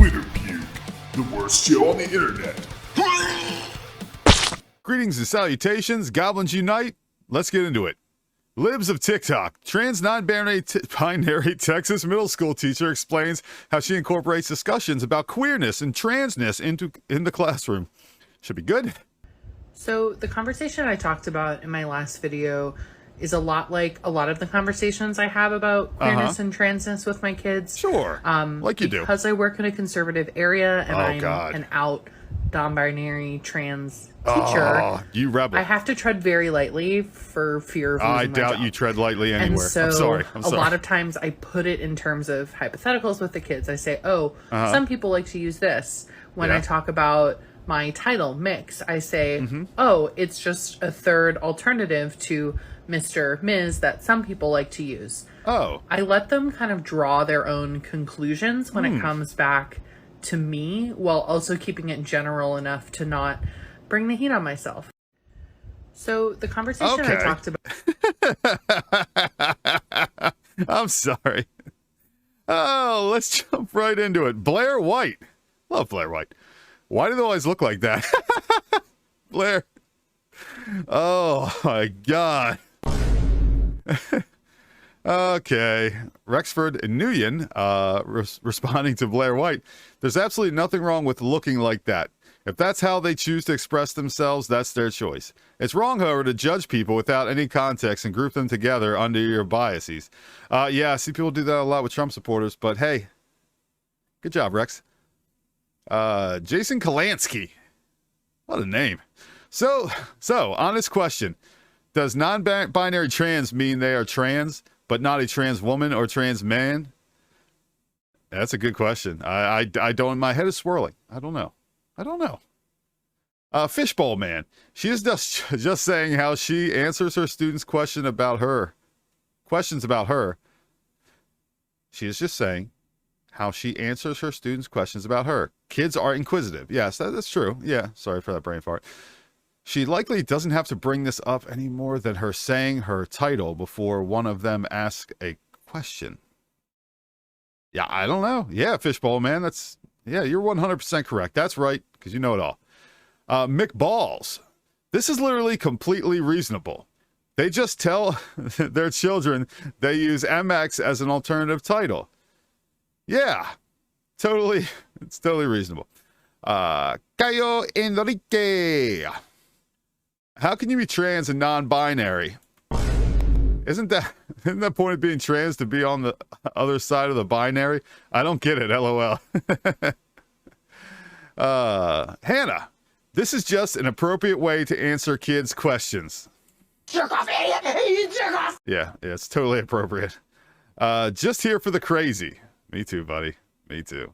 Twitter Puke, the worst show on the internet. Greetings and salutations, goblins unite. Let's get into it. Libs of TikTok. Trans non-binary Texas middle school teacher explains how she incorporates discussions about queerness and transness in the classroom. Should be good. So the conversation I talked about in my last video is a lot like a lot of the conversations I have about queerness and transness with my kids. Sure. Like you do. Because I work in a conservative area and I'm God. an out non-binary trans teacher. Oh, you rebel. I have to tread very lightly for fear of losing I my doubt job. you tread lightly anywhere. And so I'm sorry. a lot of times I put it in terms of hypotheticals with the kids. I say, some people like to use this. When I talk about my title, Mix, I say, it's just a third alternative to Mr., Ms. that some people like to use. Oh. I let them kind of draw their own conclusions when it comes back to me, while also keeping it general enough to not bring the heat on myself. So the conversation I talked about... I'm sorry. Oh, let's jump right into it. Blair White. Love Blair White. Why do they always look like that? Blair. Oh, my God. Okay. Rexford and Nguyen responding to Blair White. There's absolutely nothing wrong with looking like that. If that's how they choose to express themselves, that's their choice. It's wrong, however, to judge people without any context and group them together under your biases. Yeah, I see people do that a lot with Trump supporters, but hey, good job, Rex. Jason Kalansky. What a name. So, honest question. Does non-binary trans mean they are trans, but not a trans woman or trans man? That's a good question. I don't, my head is swirling. I don't know. Fishbowl Man. She is just saying how she answers her students' questions about her. She is just saying how she answers her students' questions about her. Kids are inquisitive. Yes, that's true. Yeah, sorry for that brain fart. She likely doesn't have to bring this up any more than her saying her title before one of them asks a question. Yeah, I don't know. Yeah, Fishbowl Man, you're 100% correct. That's right, because you know it all. Mick Balls. This is literally completely reasonable. They just tell their children they use MX as an alternative title. Yeah, it's totally reasonable. Cayo Enrique. How can you be trans and non-binary? Isn't the point of being trans to be on the other side of the binary? I don't get it, LOL. Hannah, this is just an appropriate way to answer kids' questions. Jerk off, idiot! Jerk off! Yeah, it's totally appropriate. Just here for the crazy. Me too, buddy. Me too.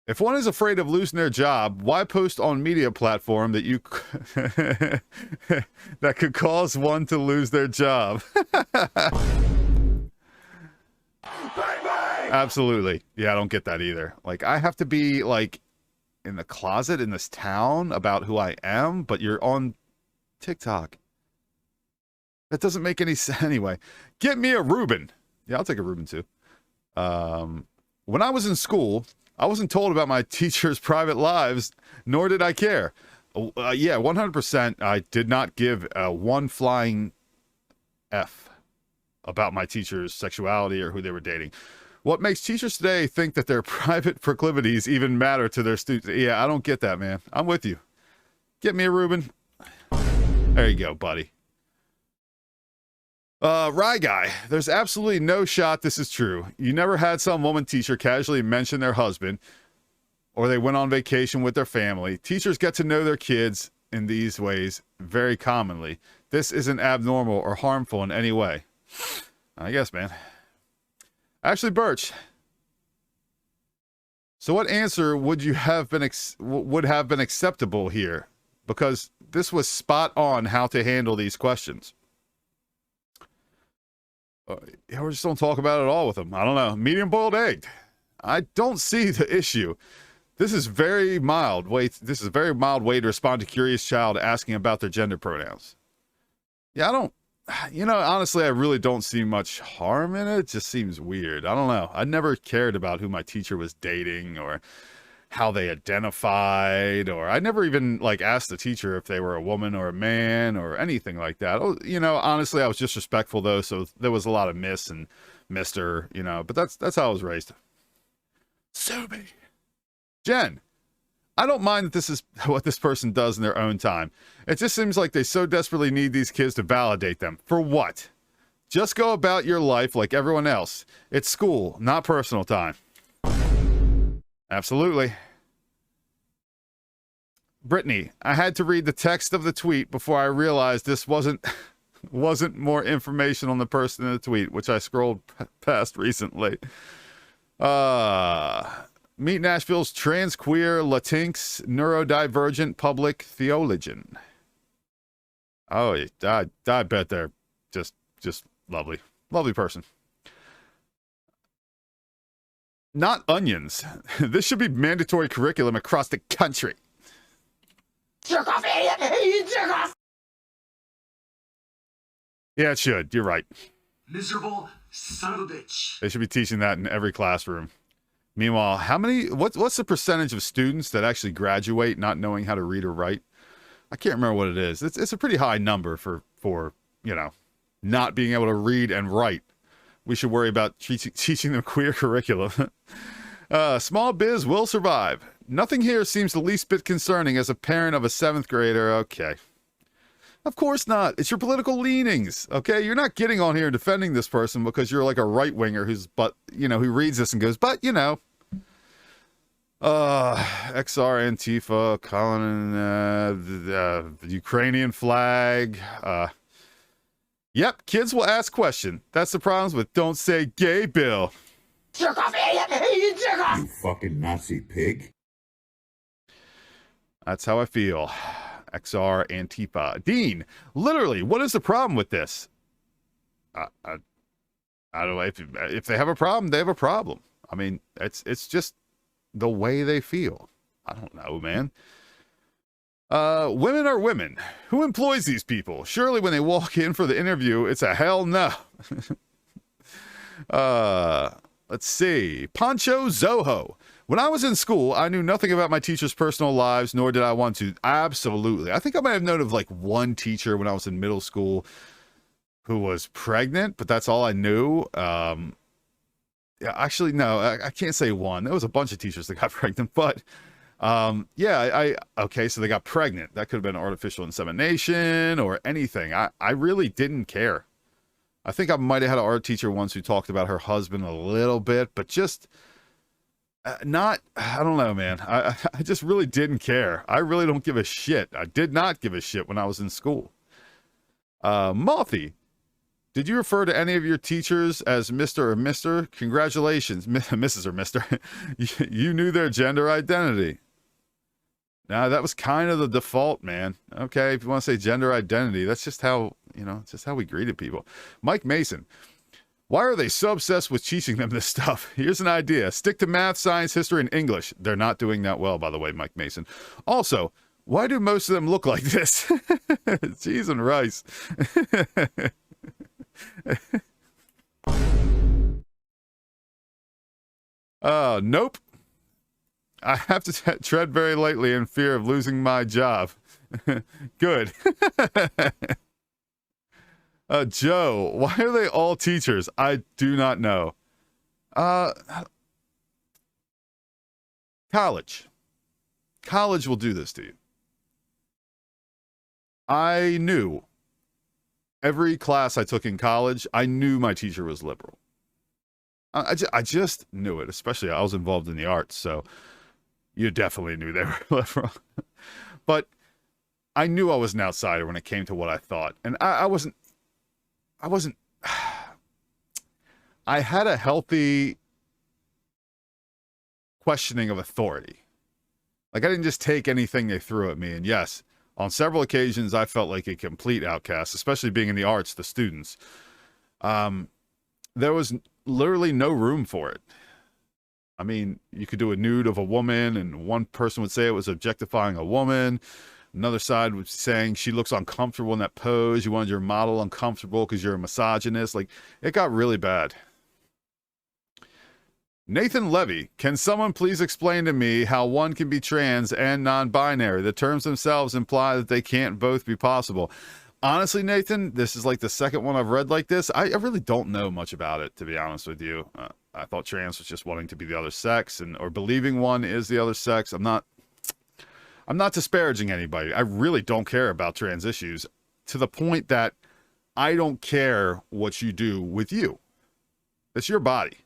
If one is afraid of losing their job, why post on media platform that you that could cause one to lose their job? Absolutely. Yeah, I don't get that either. Like, I have to be like in the closet in this town about who I am, but you're on TikTok. That doesn't make any sense. Anyway, get me a Reuben. Yeah, I'll take a Reuben too. When I was in school, I wasn't told about my teachers' private lives, nor did I care. Yeah, 100%. I did not give one flying F about my teacher's sexuality or who they were dating. What makes teachers today think that their private proclivities even matter to their students? Yeah, I don't get that, man. I'm with you. Get me a Reuben. There you go, buddy. Rye Guy, there's absolutely no shot this is true. You never had some woman teacher casually mention their husband, or they went on vacation with their family. Teachers get to know their kids in these ways very commonly. This isn't abnormal or harmful in any way. I guess, man. Ashley Birch. So what answer would you have been acceptable here? Because this was spot on how to handle these questions. We just don't talk about it at all with them. I don't know. Medium boiled egg. I don't see the issue. This is very mild. This is a very mild way to respond to curious child asking about their gender pronouns. Yeah, honestly, I really don't see much harm in it. It just seems weird. I don't know. I never cared about who my teacher was dating or how they identified, or I never even like asked the teacher if they were a woman or a man or anything like that. Honestly, I was just respectful though, so there was a lot of miss and mister, but that's how I was raised. Subi. Jen, I don't mind that this is what this person does in their own time. It just seems like they so desperately need these kids to validate them. For what? Just go about your life like everyone else. It's school, not personal time. Absolutely. Brittany, I had to read the text of the tweet before I realized this wasn't more information on the person in the tweet, which I scrolled past recently. Meet Nashville's trans, queer, Latinx, neurodivergent public theologian. Oh, I bet they're just lovely. Lovely person. Not onions. This should be mandatory curriculum across the country. Jerk off, idiot! You jerk off! Yeah, it should. You're right. Miserable son of a bitch. They should be teaching that in every classroom. Meanwhile, what's the percentage of students that actually graduate not knowing how to read or write? I can't remember what it is. It's a pretty high number for not being able to read and write. We should worry about teaching them queer curriculum. Small biz will survive. Nothing here seems the least bit concerning as a parent of a 7th grader. Okay. Of course not. It's your political leanings. Okay. You're not getting on here defending this person because you're like a right winger who reads this and goes, but XR Antifa, calling the Ukrainian flag. Yep, kids will ask questions. That's the problems with Don't Say Gay Bill. Jerk off, idiot! You jerk off! You fucking Nazi pig. That's how I feel. XR Antifa. Dean, literally, what is the problem with this? I don't know. If they have a problem, they have a problem. I mean, it's just the way they feel. I don't know, man. Women are women. Who employs these people? Surely when they walk in for the interview, it's a hell no. Let's see. Pancho Zoho. When I was in school, I knew nothing about my teachers' personal lives, nor did I want to. Absolutely. I think I might have known of like one teacher when I was in middle school who was pregnant, but that's all I knew. Yeah, actually, no, I can't say one. There was a bunch of teachers that got pregnant, but okay, so they got pregnant. That could have been artificial insemination or anything. I really didn't care. I think I might have had an art teacher once who talked about her husband a little bit, but just I don't know, man. I just really didn't care. I really don't give a shit. I did not give a shit when I was in school. Mothy, did you refer to any of your teachers as Mr. or Mr.? Congratulations, Mrs. or Mr. You knew their gender identity. Now, that was kind of the default, man. Okay, if you want to say gender identity, that's just how, it's just how we greeted people. Mike Mason, why are they so obsessed with teaching them this stuff? Here's an idea. Stick to math, science, history, and English. They're not doing that well, by the way, Mike Mason. Also, why do most of them look like this? Cheese and rice. Nope. I have to tread very lightly in fear of losing my job. Good. Joe, why are they all teachers? I do not know. College. College will do this to you. I knew every class I took in college, I knew my teacher was liberal. I just knew it, especially I was involved in the arts, so you definitely knew they were liberal. But I knew I was an outsider when it came to what I thought. And I wasn't, I had a healthy questioning of authority. Like, I didn't just take anything they threw at me. And yes, on several occasions, I felt like a complete outcast, especially being in the arts, the students. There was literally no room for it. I mean, you could do a nude of a woman and one person would say it was objectifying a woman. Another side was saying she looks uncomfortable in that pose. You wanted your model uncomfortable because you're a misogynist. Like, it got really bad. Nathan Levy, can someone please explain to me how one can be trans and non-binary? The terms themselves imply that they can't both be possible. Honestly, Nathan, this is like the second one I've read like this. I really don't know much about it, to be honest with you. I thought trans was just wanting to be the other sex or believing one is the other sex. I'm not disparaging anybody. I really don't care about trans issues to the point that I don't care what you do with you. It's your body.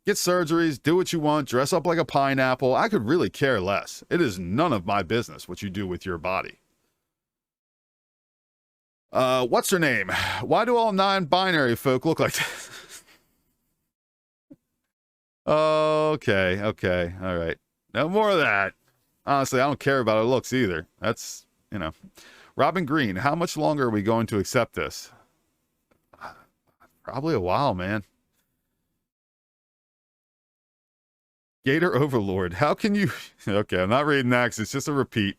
Get surgeries, do what you want, dress up like a pineapple. I could really care less. It is none of my business what you do with your body. What's her name? Why do all non-binary folk look like this? Okay, all right. No more of that. Honestly, I don't care about her looks either. That's, Robin Green, how much longer are we going to accept this? Probably a while, man. Gator Overlord, how can you... Okay, I'm not reading that because it's just a repeat.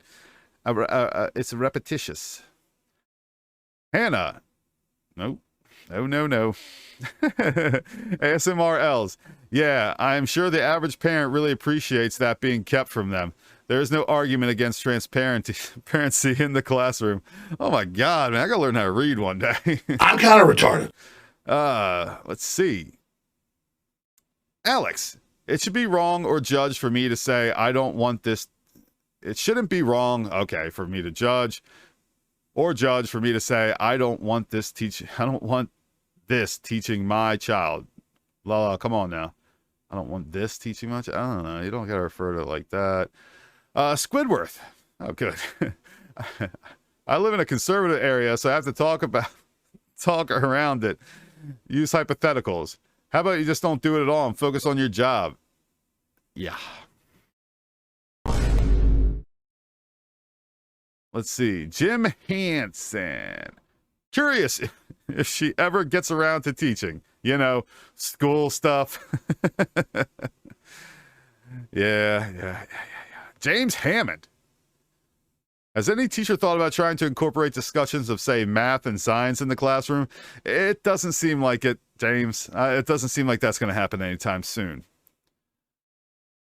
It's repetitious. Hannah. Nope. No. ASMRLs. Yeah, I am sure the average parent really appreciates that being kept from them. There is no argument against transparency in the classroom. Oh my God, man, I gotta learn how to read one day. I'm kind of retarded. Let's see. Alex, it should be wrong or judged for me to say, I don't want this. It shouldn't be wrong, okay, for me to judge. Or judge for me to say, I don't want this teaching my child. La, come on now. I don't want this teaching my child. I don't know. You don't gotta refer to it like that. Squidworth. Oh, good. I live in a conservative area, so I have to talk around it. Use hypotheticals. How about you just don't do it at all and focus on your job? Yeah. Let's see. Jim Hansen. Curious if she ever gets around to teaching. School stuff. Yeah. James Hammond. Has any teacher thought about trying to incorporate discussions of, say, math and science in the classroom? It doesn't seem like it, James. It doesn't seem like that's going to happen anytime soon.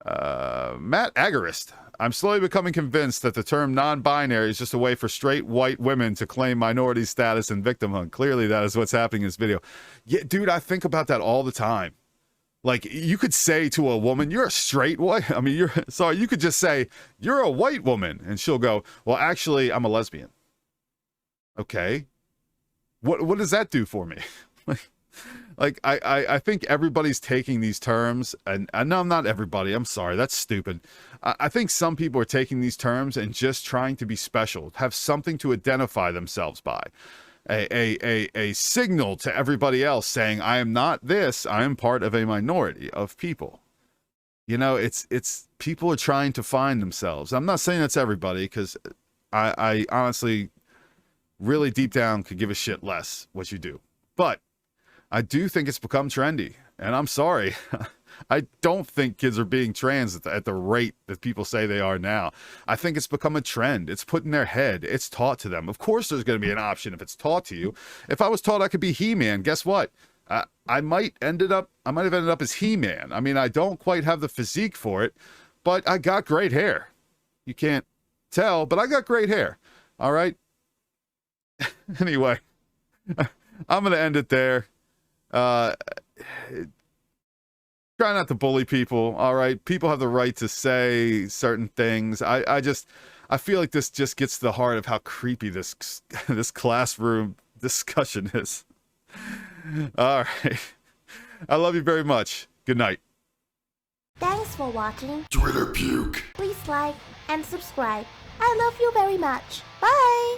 Matt Agarist. I'm slowly becoming convinced that the term non-binary is just a way for straight white women to claim minority status and victimhood. Clearly, that is what's happening in this video. Yeah, dude, I think about that all the time. Like, you could say to a woman, you're a straight white. I mean, you could just say, you're a white woman. And she'll go, well, actually, I'm a lesbian. Okay. What does that do for me? Like, I think everybody's taking these terms, and no, not everybody. I'm sorry. That's stupid. I think some people are taking these terms and just trying to be special, have something to identify themselves by. A signal to everybody else saying, I am not this, I am part of a minority of people. It's people are trying to find themselves. I'm not saying that's everybody, because I honestly, really deep down, could give a shit less what you do. But I do think it's become trendy, and I'm sorry. I don't think kids are being trans at the rate that people say they are now. I think it's become a trend. It's put in their head. It's taught to them. Of course there's going to be an option if it's taught to you. If I was taught I could be He-Man, guess what? I might have ended up as He-Man. I mean, I don't quite have the physique for it, but I got great hair. You can't tell, but I got great hair. All right? Anyway, I'm going to end it there. Try not to bully people, all right? People have the right to say certain things. I feel like this just gets to the heart of how creepy this classroom discussion is. All right. I love you very much. Good night. Thanks for watching. Twitter puke. Please like and subscribe. I love you very much. Bye!